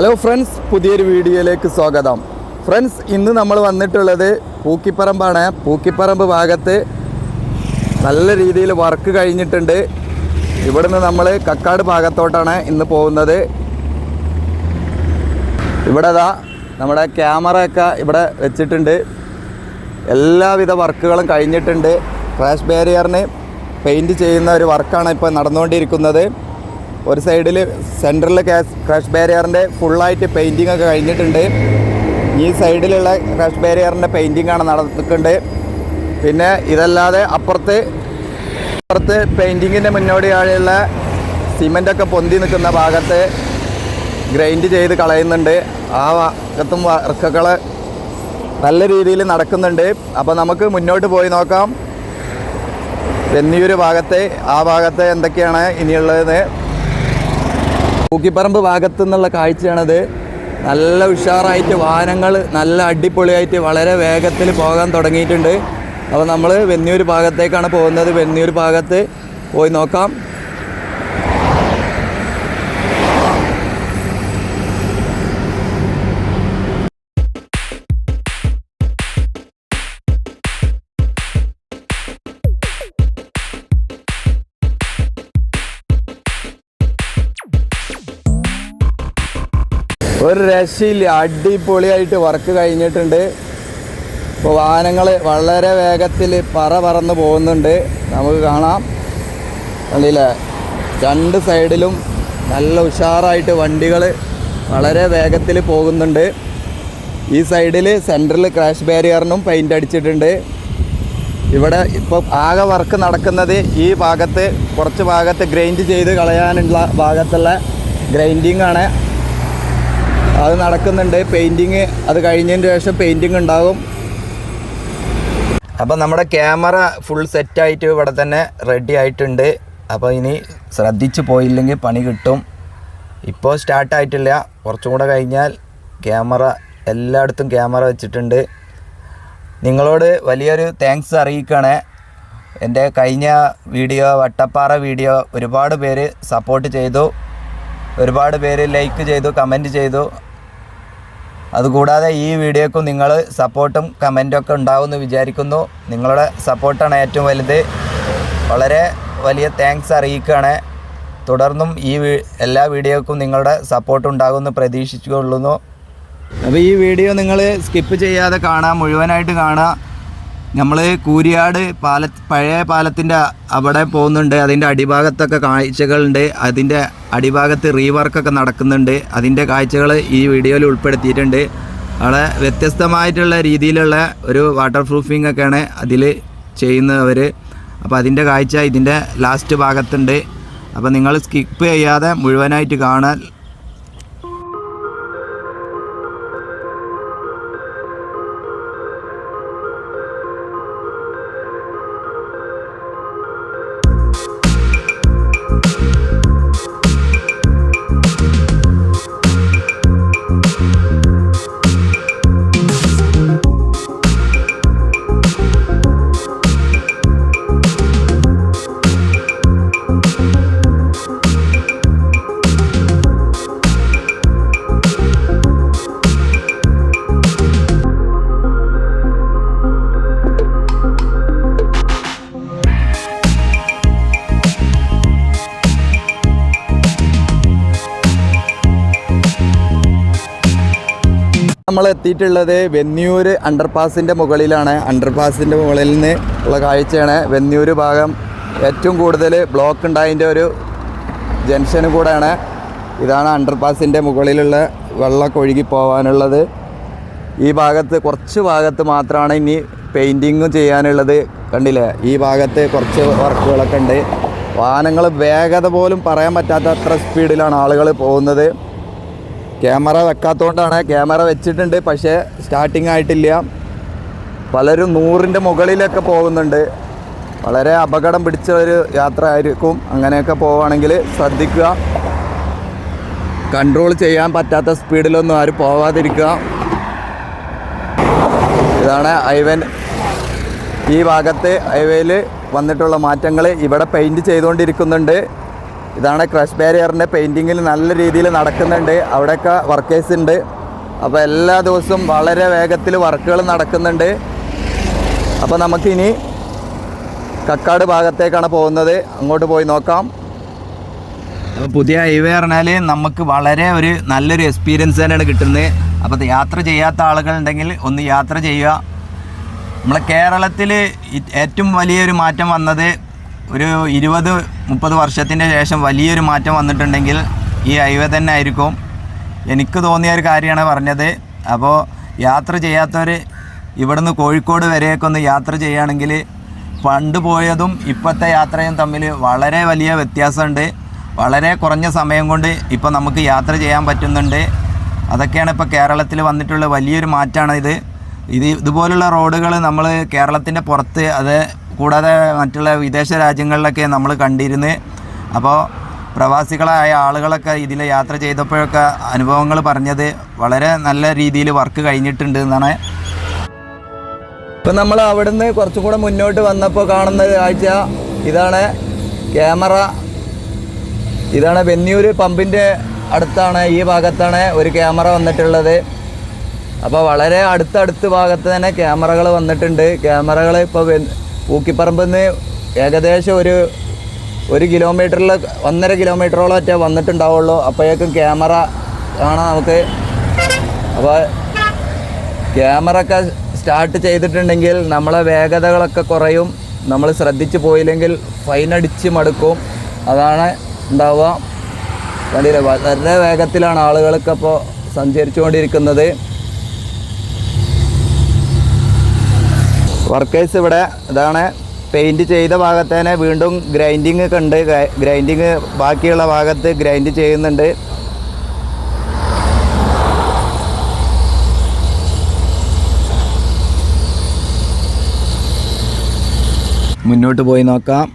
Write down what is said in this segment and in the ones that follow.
Hello friends, പുതിയൊരു വീഡിയോയിലേക്ക് സ്വാഗതം. ഫ്രണ്ട്സ്, ഇന്ന് നമ്മൾ വന്നിട്ടുള്ളത് പൂക്കിപ്പറമ്പാണ്. പൂക്കിപ്പറമ്പ് ഭാഗത്ത് നല്ല രീതിയിൽ വർക്ക് കഴിഞ്ഞിട്ടുണ്ട്. ഇവിടുന്ന് നമ്മൾ കക്കാട് ഭാഗത്തോട്ടാണ് ഇന്ന് പോകുന്നത്. ഇവിടെ നമ്മുടെ ക്യാമറയൊക്കെ ഇവിടെ വെച്ചിട്ടുണ്ട്. എല്ലാവിധ വർക്കുകളും കഴിഞ്ഞിട്ടുണ്ട്. ക്രാഷ് ബാരിയറിന് പെയിൻറ്റ് ചെയ്യുന്ന ഒരു വർക്കാണ് ഇപ്പോൾ നടന്നുകൊണ്ടിരിക്കുന്നത്. ഒരു സൈഡിൽ സെൻറ്ററിൽ ക്രാഷ് ബാരിയറിൻ്റെ ഫുള്ളായിട്ട് പെയിൻറ്റിംഗ് ഒക്കെ കഴിഞ്ഞിട്ടുണ്ട്. ഈ സൈഡിലുള്ള ക്രാഷ് ബാരിയറിൻ്റെ പെയിൻറ്റിങ്ങാണ് നടന്നിട്ടുണ്ട്. പിന്നെ ഇതല്ലാതെ അപ്പുറത്ത് പെയിൻറ്റിങ്ങിൻ്റെ മുന്നോടിയായുള്ള സിമൻ്റൊക്കെ പൊന്തി നിൽക്കുന്ന ഭാഗത്ത് ഗ്രൈൻഡ് ചെയ്ത് കളയുന്നുണ്ട്. ആ ഭാഗത്തും വർക്കുകൾ നല്ല രീതിയിൽ നടക്കുന്നുണ്ട്. അപ്പോൾ നമുക്ക് മുന്നോട്ട് പോയി നോക്കാം. വെന്നിയൂർ ഭാഗത്ത് എന്തൊക്കെയാണ് ഇനിയുള്ളതെന്ന്. പൂക്കിപ്പറമ്പ് ഭാഗത്തു നിന്നുള്ള കാഴ്ചയാണത്. നല്ല ഉഷാറായിട്ട് വാഹനങ്ങൾ നല്ല അടിപൊളിയായിട്ട് വളരെ വേഗത്തിൽ പോകാൻ തുടങ്ങിയിട്ടുണ്ട്. അപ്പോൾ നമ്മൾ വെന്നിയൂർ ഭാഗത്തേക്കാണ് പോകുന്നത്. വെന്നിയൂർ ഭാഗത്ത് പോയി നോക്കാം. ഒരു രക്ഷയില്ല, അടിപൊളിയായിട്ട് വർക്ക് കഴിഞ്ഞിട്ടുണ്ട്. ഇപ്പോൾ വാഹനങ്ങൾ വളരെ വേഗത്തിൽ പറന്ന് പോകുന്നുണ്ട്. നമുക്ക് കാണാം, കണ്ടില്ലേ, രണ്ട് സൈഡിലും നല്ല ഉഷാറായിട്ട് വണ്ടികൾ വളരെ വേഗത്തിൽ പോകുന്നുണ്ട്. ഈ സൈഡിൽ സെൻറ്ററിൽ ക്രാഷ് ബാരിയറിനും പെയിൻ്റ് അടിച്ചിട്ടുണ്ട്. ഇവിടെ ഇപ്പോൾ ആകെ വർക്ക് നടക്കുന്നത് ഈ ഭാഗത്ത്, കുറച്ച് ഭാഗത്ത് ഗ്രൈൻഡ് ചെയ്ത് കളയാനുള്ള ഭാഗത്തുള്ള ഗ്രൈൻഡിങ് ആണ്. അത് നടക്കുന്നുണ്ട്. പെയിൻറ്റിങ് അത് കഴിഞ്ഞതിന് ശേഷം പെയിൻറ്റിങ് ഉണ്ടാകും. അപ്പോൾ നമ്മുടെ ക്യാമറ ഫുൾ സെറ്റായിട്ട് ഇവിടെ തന്നെ റെഡി ആയിട്ടുണ്ട്. അപ്പോൾ ഇനി ശ്രദ്ധിച്ച് പോയില്ലെങ്കിൽ പണി കിട്ടും. ഇപ്പോൾ സ്റ്റാർട്ടായിട്ടില്ല, കുറച്ചും കൂടെ കഴിഞ്ഞാൽ ക്യാമറ എല്ലായിടത്തും ക്യാമറ വെച്ചിട്ടുണ്ട്. നിങ്ങളോട് വലിയൊരു താങ്ക്സ് അറിയിക്കുകയാണ്. എൻ്റെ കഴിഞ്ഞ വീഡിയോ, വട്ടപ്പാറ വീഡിയോ, ഒരുപാട് പേര് സപ്പോർട്ട് ചെയ്തു, ഒരുപാട് പേര് ലൈക്ക് ചെയ്തു, കമൻറ്റ് ചെയ്തു. അതുകൂടാതെ ഈ വീഡിയോക്കും നിങ്ങൾ സപ്പോർട്ടും കമൻറ്റൊക്കെ ഉണ്ടാവുമെന്ന് വിചാരിക്കുന്നു. നിങ്ങളുടെ സപ്പോർട്ടാണ് ഏറ്റവും വലുത്. വളരെ വലിയ താങ്ക്സ് അറിയിക്കുകയാണ്. തുടർന്നും ഈ എല്ലാ വീഡിയോക്കും നിങ്ങളുടെ സപ്പോർട്ട് ഉണ്ടാകുമെന്ന് പ്രതീക്ഷിച്ചുകൊള്ളുന്നു. അപ്പോൾ ഈ വീഡിയോ നിങ്ങൾ സ്കിപ്പ് ചെയ്യാതെ കാണാം, മുഴുവനായിട്ട് കാണാം. നമ്മൾ കൂരിയാട് പഴയ പാലത്തിൻ്റെ അവിടെ പോകുന്നുണ്ട്. അതിൻ്റെ അടിഭാഗത്തൊക്കെ കാഴ്ചകളുണ്ട്. അതിൻ്റെ അടിഭാഗത്ത് റീവർക്കൊക്കെ നടക്കുന്നുണ്ട്. അതിൻ്റെ കാഴ്ചകൾ ഈ വീഡിയോയിൽ ഉൾപ്പെടുത്തിയിട്ടുണ്ട്. വളരെ വ്യത്യസ്തമായിട്ടുള്ള രീതിയിലുള്ള ഒരു വാട്ടർ പ്രൂഫിംഗ് ഒക്കെയാണ് അതിൽ ചെയ്യുന്നവർ. അപ്പോൾ അതിൻ്റെ കാഴ്ച ഇതിൻ്റെ ലാസ്റ്റ് ഭാഗത്തുണ്ട്. അപ്പോൾ നിങ്ങൾ സ്കിപ്പ് ചെയ്യാതെ മുഴുവനായിട്ട് കാണാൻ. നമ്മൾ എത്തിയിട്ടുള്ളത് വെന്നിയൂർ അണ്ടർപാസിൻ്റെ മുകളിലാണ്. അണ്ടർപാസിൻ്റെ മുകളിൽ നിന്ന് ഉള്ള കാഴ്ചയാണ്. വെന്നിയൂർ ഭാഗം ഏറ്റവും കൂടുതൽ ബ്ലോക്ക് ഉണ്ടായതിൻ്റെ ഒരു ജംഗ്ഷന് കൂടെയാണ്. ഇതാണ് അണ്ടർപാസിൻ്റെ മുകളിലുള്ള വെള്ളമൊക്കെ ഒഴുകി പോകാനുള്ളത്. ഈ ഭാഗത്ത് കുറച്ച് ഭാഗത്ത് മാത്രമാണ് ഇനി പെയിൻറ്റിങ്ങും ചെയ്യാനുള്ളത്. കണ്ടില്ലേ, ഈ ഭാഗത്ത് കുറച്ച് വർക്കുകളൊക്കെ ഉണ്ട്. വാഹനങ്ങൾ വേഗത പോലും പറയാൻ പറ്റാത്ത അത്ര സ്പീഡിലാണ് ആളുകൾ പോകുന്നത്. ക്യാമറ വെക്കാത്തതുകൊണ്ടാണ്. ക്യാമറ വെച്ചിട്ടുണ്ട്, പക്ഷേ സ്റ്റാർട്ടിങ് ആയിട്ടില്ല. പലരും 100ൻ്റെ മുകളിലൊക്കെ പോകുന്നുണ്ട്. വളരെ അപകടം പിടിച്ച ഒരു യാത്ര ആയിരിക്കും. അങ്ങനെയൊക്കെ പോവുകയാണെങ്കിൽ ശ്രദ്ധിക്കുക. കൺട്രോൾ ചെയ്യാൻ പറ്റാത്ത സ്പീഡിലൊന്നും ആരും പോവാതിരിക്കുക. ഇതാണ് ഹൈവേ. ഈ ഭാഗത്ത് ഹൈവേയിൽ വന്നിട്ടുള്ള മാറ്റങ്ങൾ. ഇവിടെ പെയിൻറ്റ് ചെയ്തുകൊണ്ടിരിക്കുന്നുണ്ട്. ഇതാണ് ക്രഷ് ബാരിയറിൻ്റെ പെയിൻറ്റിങ്ങിൽ നല്ല രീതിയിൽ നടക്കുന്നുണ്ട്. അവിടെയൊക്കെ വർക്കേഴ്സ് ഉണ്ട്. അപ്പോൾ എല്ലാ ദിവസവും വളരെ വേഗത്തിൽ വർക്കുകൾ നടക്കുന്നുണ്ട്. അപ്പോൾ നമുക്കിനി കക്കാട് ഭാഗത്തേക്കാണ് പോകുന്നത്. അങ്ങോട്ട് പോയി നോക്കാം. അപ്പോൾ പുതിയ ഹൈവേ പറഞ്ഞാൽ നമുക്ക് വളരെ നല്ലൊരു എക്സ്പീരിയൻസ് തന്നെയാണ് കിട്ടുന്നത്. അപ്പോൾ യാത്ര ചെയ്യാത്ത ആളുകളുണ്ടെങ്കിൽ ഒന്ന് യാത്ര ചെയ്യുക. നമ്മളെ കേരളത്തിൽ ഏറ്റവും വലിയൊരു മാറ്റം വന്നത് ഒരു 20-30 വർഷത്തിൻ്റെ ശേഷം വലിയൊരു മാറ്റം വന്നിട്ടുണ്ടെങ്കിൽ ഈ ഹൈവേ തന്നെ ആയിരിക്കും. എനിക്ക് തോന്നിയ ഒരു കാര്യമാണ് പറഞ്ഞത്. അപ്പോൾ യാത്ര ചെയ്യാത്തവർ ഇവിടുന്ന് കോഴിക്കോട് വരെയൊക്കെ ഒന്ന് യാത്ര ചെയ്യുകയാണെങ്കിൽ പണ്ട് പോയതും ഇപ്പോഴത്തെ യാത്രയും തമ്മിൽ വളരെ വലിയ വ്യത്യാസമുണ്ട്. വളരെ കുറഞ്ഞ സമയം കൊണ്ട് ഇപ്പോൾ നമുക്ക് യാത്ര ചെയ്യാൻ പറ്റുന്നുണ്ട്. അതൊക്കെയാണ് ഇപ്പോൾ കേരളത്തിൽ വന്നിട്ടുള്ള വലിയൊരു മാറ്റമാണ് ഇതുപോലുള്ള റോഡുകൾ നമ്മൾ കേരളത്തിൻ്റെ പുറത്ത് അത് കൂടാതെ മറ്റുള്ള വിദേശ രാജ്യങ്ങളിലൊക്കെ നമ്മൾ കണ്ടിരുന്നു. അപ്പോൾ പ്രവാസികളായ ആളുകളൊക്കെ ഇതിൽ യാത്ര ചെയ്തപ്പോഴൊക്കെ അനുഭവങ്ങൾ പറഞ്ഞത് വളരെ നല്ല രീതിയിൽ വർക്ക് കഴിഞ്ഞിട്ടുണ്ട് എന്നാണ്. ഇപ്പം നമ്മൾ അവിടുന്ന് കുറച്ചും കൂടെ മുന്നോട്ട് വന്നപ്പോൾ കാണുന്ന കാഴ്ച ഇതാണ്. ക്യാമറ ഇതാണ് വെന്നിയൂർ പമ്പിൻ്റെ അടുത്താണ്, ഈ ഭാഗത്താണ് ഒരു ക്യാമറ വന്നിട്ടുള്ളത്. അപ്പോൾ വളരെ അടുത്തടുത്ത് ഭാഗത്ത് തന്നെ ക്യാമറകൾ വന്നിട്ടുണ്ട്. ക്യാമറകൾ ഇപ്പോൾ പൂക്കിപ്പറമ്പിൽ നിന്ന് ഏകദേശം ഒരു കിലോമീറ്ററിൽ 1.5 കിലോമീറ്ററോളം ഒറ്റ വന്നിട്ടുണ്ടാവുള്ളൂ. അപ്പോഴേക്കും ക്യാമറ കാണാം നമുക്ക്. അപ്പോൾ ക്യാമറ ഒക്കെ സ്റ്റാർട്ട് ചെയ്തിട്ടുണ്ടെങ്കിൽ നമ്മളെ വേഗതകളൊക്കെ കുറയും. നമ്മൾ ശ്രദ്ധിച്ച് പോയില്ലെങ്കിൽ ഫൈൻ അടിച്ച് മടുക്കും. അതാണ് ഉണ്ടാവുക. കണ്ടില്ലേ, വളരെ വേഗത്തിലാണ് ആളുകളൊക്കെ ഇപ്പോൾ സഞ്ചരിച്ചുകൊണ്ടിരിക്കുന്നത്. വർക്കേഴ്സ് ഇവിടെ ഇതാണ് പെയിൻറ്റ് ചെയ്ത ഭാഗത്ത് തന്നെ വീണ്ടും ഗ്രൈൻഡിങ് ഒക്കെ ഉണ്ട്. ഗ്രൈൻഡിങ് ബാക്കിയുള്ള ഭാഗത്ത് ഗ്രൈൻഡ് ചെയ്യുന്നുണ്ട്. മുന്നോട്ട് പോയി നോക്കാം.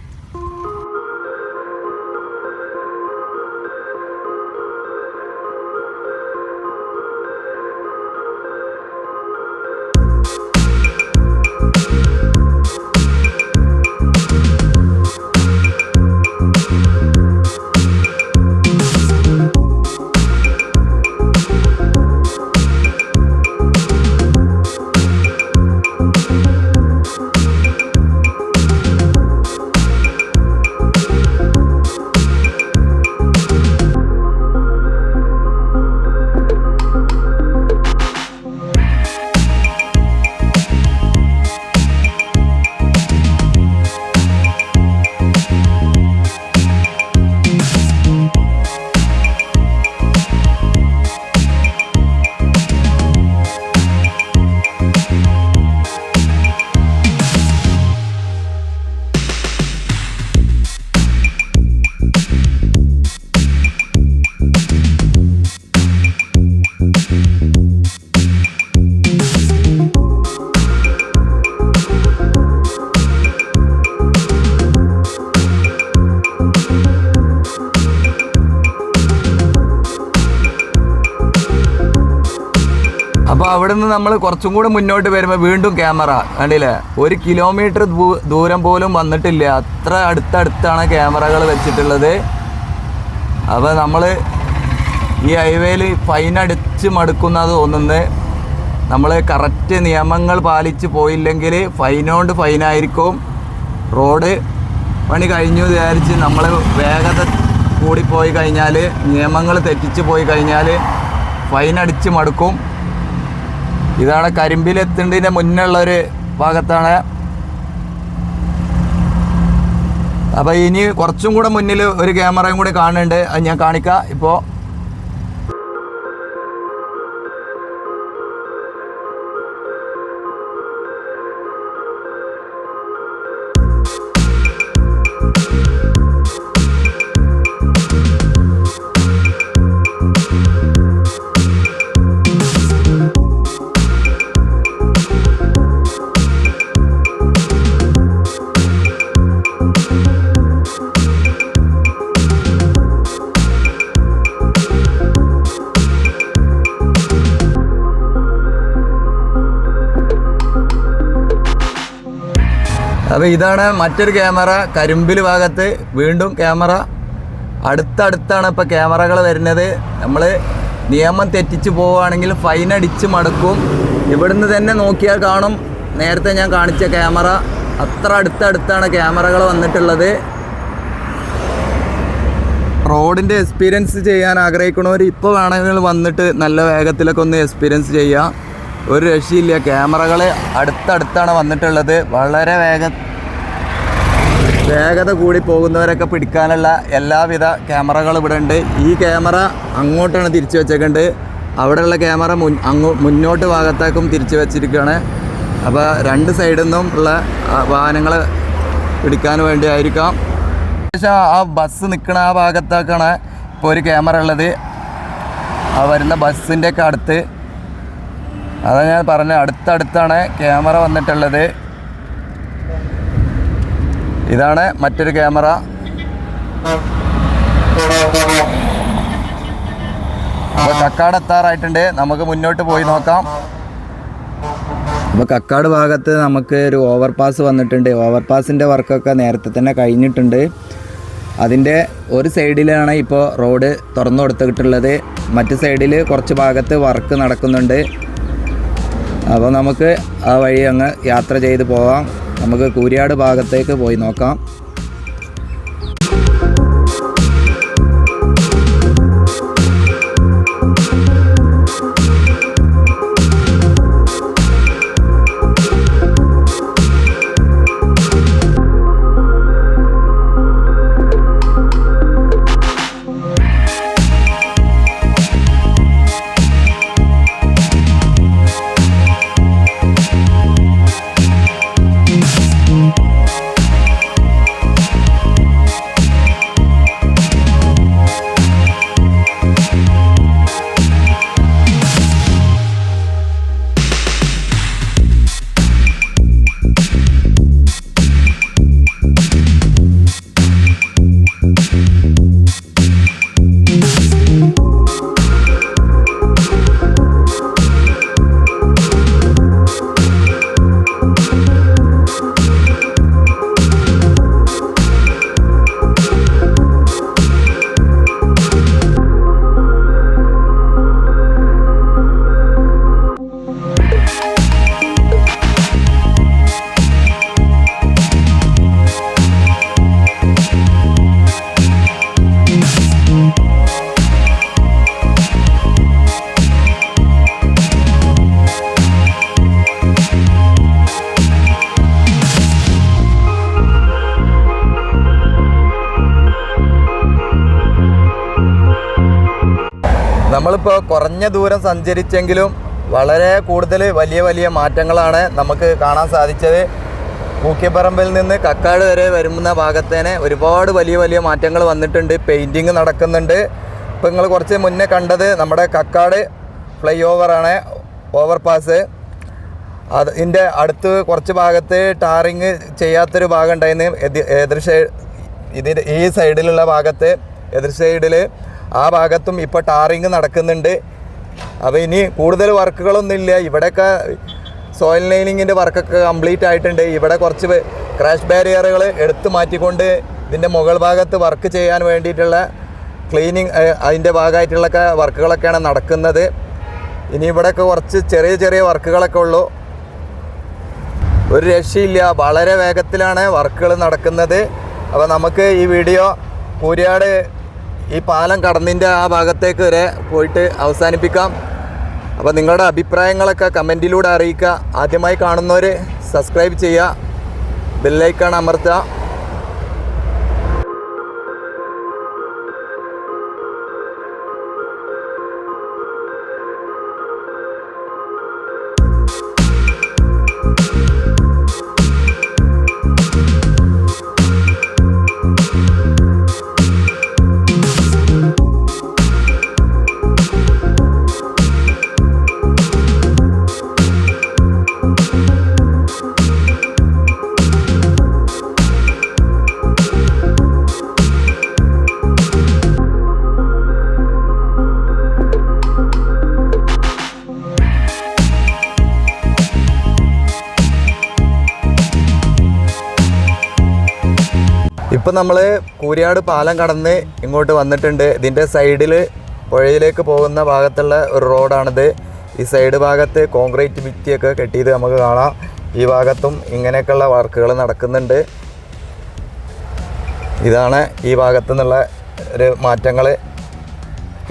അപ്പോൾ അവിടെ നിന്ന് നമ്മൾ കുറച്ചും കൂടെ മുന്നോട്ട് വരുമ്പോൾ വീണ്ടും ക്യാമറ കണ്ടില്ലേ. 1 കിലോമീറ്റർ ദൂരം പോലും വന്നിട്ടില്ല. അത്ര അടുത്തടുത്താണ് ക്യാമറകൾ വെച്ചിട്ടുള്ളത്. അപ്പോൾ നമ്മൾ ഈ ഹൈവേയിൽ ഫൈൻ അടിച്ച് മടുക്കുന്നത് തോന്നുന്നത്. നമ്മൾ കറക്റ്റ് നിയമങ്ങൾ പാലിച്ച് പോയില്ലെങ്കിൽ ഫൈനോണ്ട് ഫൈനായിരിക്കും. റോഡ് പണി കഴിഞ്ഞു വിചാരിച്ച് നമ്മൾ വേഗത കൂടിപ്പോയി കഴിഞ്ഞാൽ, നിയമങ്ങൾ തെറ്റിച്ച് പോയി കഴിഞ്ഞാൽ ഫൈൻ അടിച്ച് മടുക്കും. ഇതാണ് കരിമ്പിലെത്തേണ്ടതിൻ്റെ മുന്നുള്ളൊരു ഭാഗത്താണ്. അപ്പോൾ ഇനി കുറച്ചും കൂടെ മുന്നിൽ ഒരു ക്യാമറയും കൂടി കാണുന്നുണ്ട്. അത് ഞാൻ കാണിക്കാം ഇപ്പോൾ. അപ്പോൾ ഇതാണ് മറ്റൊരു ക്യാമറ കരിമ്പിൽ ഭാഗത്ത്. വീണ്ടും ക്യാമറ അടുത്തടുത്താണ് ഇപ്പോൾ ക്യാമറകൾ വരുന്നത്. നമ്മൾ നിയമം തെറ്റിച്ച് പോവുകയാണെങ്കിൽ ഫൈൻ അടിച്ച് മടക്കും. ഇവിടുന്ന് തന്നെ നോക്കിയാൽ കാണും, നേരത്തെ ഞാൻ കാണിച്ച ക്യാമറ അത്ര അടുത്തടുത്താണ് ക്യാമറകൾ വന്നിട്ടുള്ളത്. റോഡിൻ്റെ എക്സ്പീരിയൻസ് ചെയ്യാൻ ആഗ്രഹിക്കുന്നവർ ഇപ്പോൾ വേണമെങ്കിൽ വന്നിട്ട് നല്ല വേഗത്തിലൊക്കെ ഒന്ന് എക്സ്പീരിയൻസ് ചെയ്യാം. ഒരു രക്ഷയില്ല, ക്യാമറകൾ അടുത്തടുത്താണ് വന്നിട്ടുള്ളത്. വളരെ വേഗത കൂടി പോകുന്നവരൊക്കെ പിടിക്കാനുള്ള എല്ലാവിധ ക്യാമറകളും ഇവിടെ ഉണ്ട്. ഈ ക്യാമറ അങ്ങോട്ടാണ് തിരിച്ചു വെച്ചേക്കുന്നത്, അവിടെയുള്ള ക്യാമറ മുന്നോട്ട് ഭാഗത്തേക്കും തിരിച്ചു വെച്ചിരിക്കുകയാണ്. അപ്പോൾ രണ്ട് സൈഡിൽ നിന്നും ഉള്ള വാഹനങ്ങൾ പിടിക്കാൻ വേണ്ടി ആയിരിക്കാം. ശേഷം ആ ബസ് നിൽക്കുന്ന ആ ഭാഗത്തേക്കാണ് ഇപ്പോൾ ഒരു ക്യാമറ ഉള്ളത്. ആ വരുന്ന ബസ്സിൻ്റെയൊക്കെ അടുത്ത്, അതാണ് ഞാൻ പറഞ്ഞത്, അടുത്തടുത്താണ് ക്യാമറ വന്നിട്ടുള്ളത്. ഇതാണ് മറ്റൊരു ക്യാമറ. അപ്പോൾ കക്കാട് എത്താറായിട്ടുണ്ട്, നമുക്ക് മുന്നോട്ട് പോയി നോക്കാം. അപ്പോൾ കക്കാട് ഭാഗത്ത് നമുക്ക് ഒരു ഓവർപാസ് വന്നിട്ടുണ്ട്. ഓവർപാസിൻ്റെ വർക്കൊക്കെ നേരത്തെ തന്നെ കഴിഞ്ഞിട്ടുണ്ട്. അതിൻ്റെ ഒരു സൈഡിലാണ് ഇപ്പോൾ റോഡ് തുറന്നു കൊടുത്തിട്ടുള്ളത്, മറ്റു സൈഡിൽ കുറച്ച് ഭാഗത്ത് വർക്ക് നടക്കുന്നുണ്ട്. അപ്പോൾ നമുക്ക് ആ വഴി അങ്ങ് യാത്ര ചെയ്ത് പോകാം. നമുക്ക് കൂരിയാട് ഭാഗത്തേക്ക് പോയി നോക്കാം. നമ്മളിപ്പോൾ കുറഞ്ഞ ദൂരം സഞ്ചരിച്ചെങ്കിലും വളരെ കൂടുതൽ വലിയ മാറ്റങ്ങളാണ് നമുക്ക് കാണാൻ സാധിച്ചത്. പൂക്കിപ്പറമ്പിൽ നിന്ന് കക്കാട് വരെ വരുന്ന ഭാഗത്തേനെ ഒരുപാട് വലിയ മാറ്റങ്ങൾ വന്നിട്ടുണ്ട്. പെയിൻറ്റിങ് നടക്കുന്നുണ്ട്. ഇപ്പോൾ നിങ്ങൾ കുറച്ച് മുന്നേ കണ്ടത് നമ്മുടെ കക്കാട് ഫ്ലൈ ഓവറാണ്, ഓവർപാസ്. അതിൻ്റെ അടുത്ത് കുറച്ച് ഭാഗത്ത് ടാറിങ് ചെയ്യാത്തൊരു ഭാഗം ഉണ്ടായിരുന്നു. ഈ സൈഡിലുള്ള ഭാഗത്ത്, എതിർ സൈഡിൽ ആ ഭാഗത്തും ഇപ്പോൾ ടാറിങ് നടക്കുന്നുണ്ട്. അപ്പോൾ ഇനി കൂടുതൽ വർക്കുകളൊന്നുമില്ല. ഇവിടെയൊക്കെ സോയിൽ ലൈനിങ്ങിൻ്റെ വർക്കൊക്കെ കംപ്ലീറ്റ് ആയിട്ടുണ്ട്. ഇവിടെ കുറച്ച് ക്രാഷ് ബാരിയറുകൾ എടുത്തു മാറ്റിക്കൊണ്ട് ഇതിൻ്റെ മുകൾ ഭാഗത്ത് വർക്ക് ചെയ്യാൻ വേണ്ടിയിട്ടുള്ള ക്ലീനിങ്, അതിൻ്റെ ഭാഗമായിട്ടുള്ള വർക്കുകളൊക്കെയാണ് നടക്കുന്നത്. ഇനി ഇവിടെയൊക്കെ കുറച്ച് ചെറിയ വർക്കുകളൊക്കെ ഉള്ളൂ. ഒരു രക്ഷയില്ല, വളരെ വേഗത്തിലാണ് വർക്കുകൾ നടക്കുന്നത്. അപ്പോൾ നമുക്ക് ഈ വീഡിയോ കൂരിയാട് ഈ പാലം കടന്നിൻ്റെ ആ ഭാഗത്തേക്ക് വരെ പോയിട്ട് അവസാനിപ്പിക്കാം. അപ്പോൾ നിങ്ങളുടെ അഭിപ്രായങ്ങളൊക്കെ കമൻറ്റിലൂടെ അറിയിക്കുക. ആദ്യമായി കാണുന്നവർ സബ്സ്ക്രൈബ് ചെയ്യുക, ബെല്ലൈക്കൺ അമർത്തുക. ഇപ്പം നമ്മൾ കൂരിയാട് പാലം കടന്ന് ഇങ്ങോട്ട് വന്നിട്ടുണ്ട്. ഇതിൻ്റെ സൈഡിൽ പുഴയിലേക്ക് പോകുന്ന ഭാഗത്തുള്ള ഒരു റോഡാണിത്. ഈ സൈഡ് ഭാഗത്ത് കോൺക്രീറ്റ് ഭിത്തിയൊക്കെ കെട്ടിയത് നമുക്ക് കാണാം. ഈ ഭാഗത്തും ഇങ്ങനെയൊക്കെയുള്ള വർക്കുകൾ നടക്കുന്നുണ്ട്. ഇതാണ് ഈ ഭാഗത്തു നിന്നുള്ള ഒരു മാറ്റങ്ങൾ.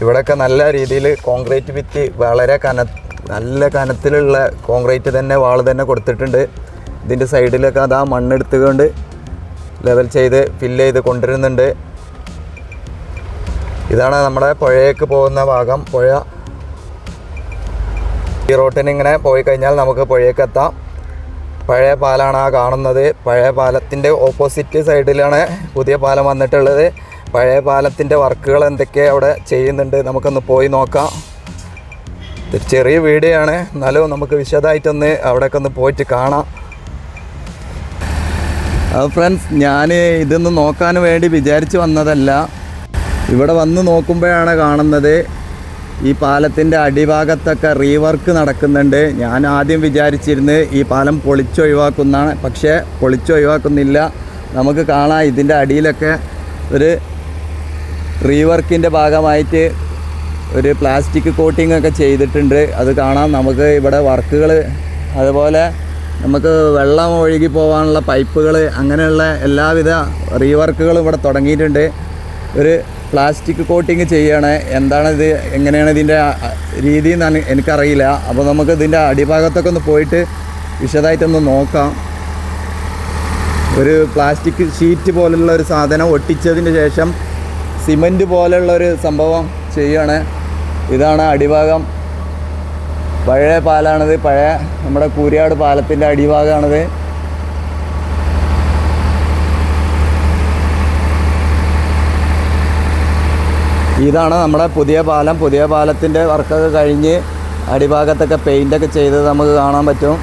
ഇവിടെയൊക്കെ നല്ല രീതിയിൽ കോൺക്രീറ്റ് ഭിത്തി വളരെ നല്ല കനത്തിലുള്ള കോൺക്രീറ്റ് തന്നെ വാൾ തന്നെ കൊടുത്തിട്ടുണ്ട്. ഇതിൻ്റെ സൈഡിലൊക്കെ അതാ മണ്ണെടുത്തുകൊണ്ട് ലെവൽ ചെയ്ത് ഫില്ല് ചെയ്ത് കൊണ്ടുവരുന്നുണ്ട്. ഇതാണ് നമ്മുടെ പുഴയേക്ക് പോകുന്ന ഭാഗം. പുഴ ഈ റോട്ടിന് ഇങ്ങനെ പോയി കഴിഞ്ഞാൽ നമുക്ക് പുഴയേക്ക് എത്താം. പഴയ പാലമാണ് ആ കാണുന്നത്. പഴയ പാലത്തിൻ്റെ ഓപ്പോസിറ്റ് സൈഡിലാണ് പുതിയ പാലം വന്നിട്ടുള്ളത്. പഴയ പാലത്തിൻ്റെ വർക്കുകൾ എന്തൊക്കെയാണ് അവിടെ ചെയ്യുന്നുണ്ട് നമുക്കൊന്ന് പോയി നോക്കാം. ഇതൊരു ചെറിയ വീഡിയോ ആണ്, എന്നാലും നമുക്ക് വിശദമായിട്ടൊന്ന് അവിടെയൊക്കെ ഒന്ന് പോയിട്ട് കാണാം. ഫ്രണ്ട്സ്, ഞാൻ ഇതൊന്ന് നോക്കാൻ വേണ്ടി വിചാരിച്ച് വന്നതല്ല. ഇവിടെ വന്ന് നോക്കുമ്പോഴാണ് കാണുന്നത് ഈ പാലത്തിൻ്റെ അടിഭാഗത്തൊക്കെ റീവർക്ക് നടക്കുന്നുണ്ട്. ഞാൻ ആദ്യം വിചാരിച്ചിരുന്നത് ഈ പാലം പൊളിച്ചൊഴിവാക്കുന്നതാണ്, പക്ഷേ പൊളിച്ചൊഴിവാക്കുന്നില്ല. നമുക്ക് കാണാം ഇതിൻ്റെ അടിയിലൊക്കെ ഒരു റീവർക്കിൻ്റെ ഭാഗമായിട്ട് ഒരു പ്ലാസ്റ്റിക് കോട്ടിംഗ് ഒക്കെ ചെയ്തിട്ടുണ്ട്. അത് കാണാം നമുക്ക് ഇവിടെ വർക്കുകൾ. അതുപോലെ നമുക്ക് വെള്ളം ഒഴുകി പോകാനുള്ള പൈപ്പുകൾ, അങ്ങനെയുള്ള എല്ലാവിധ റീവർക്കുകളും ഇവിടെ തുടങ്ങിയിട്ടുണ്ട്. ഒരു പ്ലാസ്റ്റിക് കോട്ടിങ് ചെയ്യണേ. എന്താണിത്, എങ്ങനെയാണ് ഇതിൻ്റെ രീതി എന്ന് എനിക്കറിയില്ല. അപ്പോൾ നമുക്ക് ഇതിൻ്റെ അടിഭാഗത്തൊക്കെ ഒന്ന് പോയിട്ട് വിശദമായിട്ടൊന്ന് നോക്കാം. ഒരു പ്ലാസ്റ്റിക് ഷീറ്റ് പോലുള്ള ഒരു സാധനം ഒട്ടിച്ചതിന് ശേഷം സിമൻറ്റ് പോലുള്ളൊരു സംഭവം ചെയ്യാണ്. ഇതാണ് അടിഭാഗം. പഴയ പാലാണിത്. പഴയ നമ്മുടെ കൂരിയാട് പാലത്തിൻ്റെ അടിഭാഗമാണിത്. ഇതാണ് നമ്മുടെ പുതിയ പാലം. പുതിയ പാലത്തിൻ്റെ വർക്കൊക്കെ കഴിഞ്ഞ് അടിഭാഗത്തൊക്കെ പെയിൻ്റൊക്കെ ചെയ്തത് നമുക്ക് കാണാൻ പറ്റും.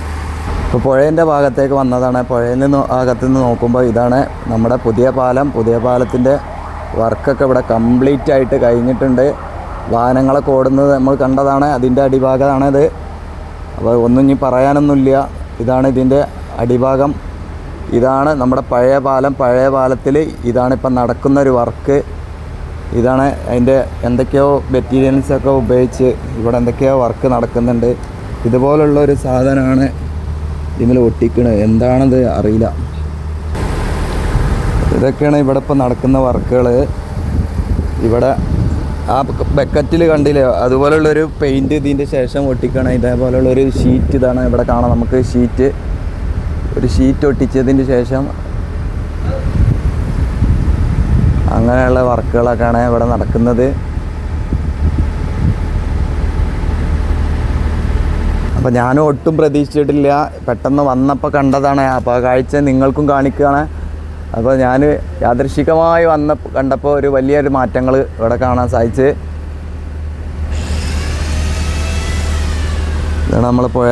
ഇപ്പോൾ പുഴേൻ്റെ ഭാഗത്തേക്ക് വന്നതാണ്. പുഴയിൽ നിന്ന് ഭാഗത്തുനിന്ന് നോക്കുമ്പോൾ ഇതാണ് നമ്മുടെ പുതിയ പാലം. പുതിയ പാലത്തിൻ്റെ വർക്കൊക്കെ ഇവിടെ കംപ്ലീറ്റ് ആയിട്ട് കഴിഞ്ഞിട്ടുണ്ട്. വാഹനങ്ങളൊക്കെ ഓടുന്നത് നമ്മൾ കണ്ടതാണ്. അതിൻ്റെ അടിഭാഗമാണിത്. അപ്പോൾ ഒന്നും ഇനി പറയാനൊന്നുമില്ല. ഇതാണ് ഇതിൻ്റെ അടിഭാഗം. ഇതാണ് നമ്മുടെ പഴയ പാലം. പഴയ പാലത്തിൽ ഇതാണ് ഇപ്പം നടക്കുന്നൊരു വർക്ക്. ഇതാണ് അതിൻ്റെ എന്തൊക്കെയോ മെറ്റീരിയൽസൊക്കെ ഉപയോഗിച്ച് ഇവിടെ എന്തൊക്കെയോ വർക്ക് നടക്കുന്നുണ്ട്. ഇതുപോലുള്ളൊരു സാധനമാണ് ഇതിൽ ഒട്ടിക്കണത്. എന്താണത് അറിയില്ല. ഇതൊക്കെയാണ് ഇവിടെ ഇപ്പം നടക്കുന്ന വർക്കുകൾ. ഇവിടെ ആ ബക്കറ്റിൽ കണ്ടില്ലേ, അതുപോലുള്ളൊരു പെയിൻറ്റ് ഇതിൻ്റെ ശേഷം ഒട്ടിക്കണം. ഇതേപോലുള്ളൊരു ഷീറ്റ് ഇതാണ് ഇവിടെ കാണാം നമുക്ക്. ഒരു ഷീറ്റ് ഒട്ടിച്ചതിന് ശേഷം അങ്ങനെയുള്ള വർക്കുകളൊക്കെയാണ് ഇവിടെ നടക്കുന്നത്. അപ്പോൾ ഞാനും ഒട്ടും പ്രതീക്ഷിച്ചിട്ടില്ല. പെട്ടെന്ന് വന്നപ്പോൾ കണ്ടതാണ്. അപ്പോൾ ആ കാഴ്ച നിങ്ങൾക്കും കാണിക്കുകയാണ്. അപ്പോൾ ഞാൻ യാദൃശ്ചികമായി കണ്ടപ്പോൾ ഒരു വലിയൊരു മാറ്റങ്ങൾ ഇവിടെ കാണാൻ സാധിച്ച്. ഇതാണ് നമ്മളെ പുഴ.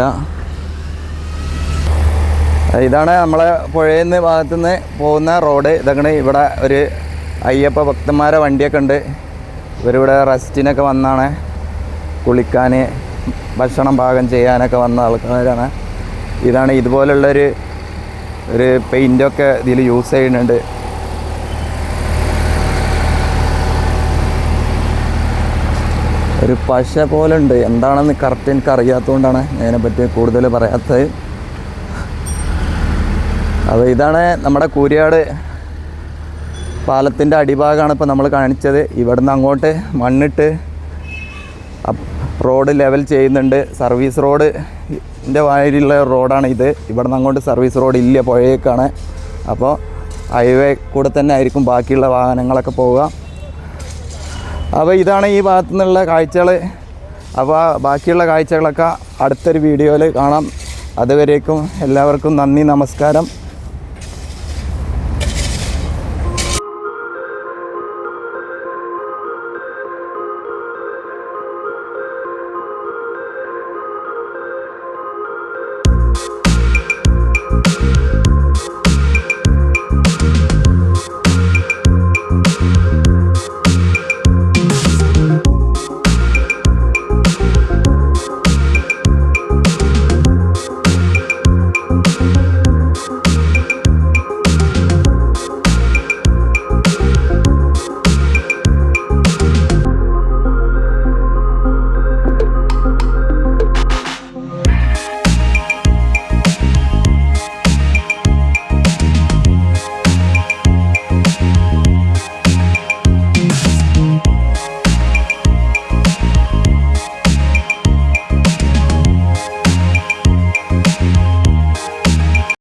ഇതാണ് നമ്മളെ പുഴയിൽ നിന്ന് ഭാഗത്തുനിന്ന് പോകുന്ന റോഡ്. ഇതൊക്കെ ഇവിടെ ഒരു അയ്യപ്പ ഭക്തന്മാരെ വണ്ടിയൊക്കെ ഉണ്ട്. ഇവരിവിടെ റെസ്റ്റിനൊക്കെ വന്നാണ്, കുളിക്കാൻ, ഭക്ഷണം പാകം ചെയ്യാനൊക്കെ വന്ന ആൾക്കാരാണ്. ഇതാണ് ഇതുപോലുള്ളൊരു പെയിൻ്റൊക്കെ ഇതിൽ യൂസ് ചെയ്യുന്നുണ്ട്. ഒരു പശ പോലെ ഉണ്ട്. എന്താണെന്ന് കറക്റ്റ് എനിക്ക് അറിയാത്തതുകൊണ്ടാണ് അതിനെപ്പറ്റി കൂടുതൽ പറയാത്തത്. അപ്പോൾ ഇതാണ് നമ്മുടെ കൂരിയാട് പാലത്തിൻ്റെ അടിഭാഗമാണ് ഇപ്പോൾ നമ്മൾ കാണിച്ചത്. ഇവിടുന്ന് അങ്ങോട്ട് മണ്ണിട്ട് റോഡ് ലെവൽ ചെയ്യുന്നുണ്ട്. സർവീസ് റോഡിൻ്റെ വായിലുള്ള റോഡാണ് ഇത്. ഇവിടുന്ന് അങ്ങോട്ട് സർവീസ് റോഡ് ഇല്ല, പുഴയേക്കാണ്. അപ്പോൾ ഹൈവേ കൂടെ തന്നെ ആയിരിക്കും ബാക്കിയുള്ള വാഹനങ്ങളൊക്കെ പോവുക. അപ്പോൾ ഇതാണ് ഈ ഭാഗത്തു നിന്നുള്ള കാഴ്ചകൾ. അപ്പോൾ ബാക്കിയുള്ള കാഴ്ചകളൊക്കെ അടുത്തൊരു വീഡിയോയിൽ കാണാം. അതുവരേക്കും എല്ലാവർക്കും നന്ദി, നമസ്കാരം.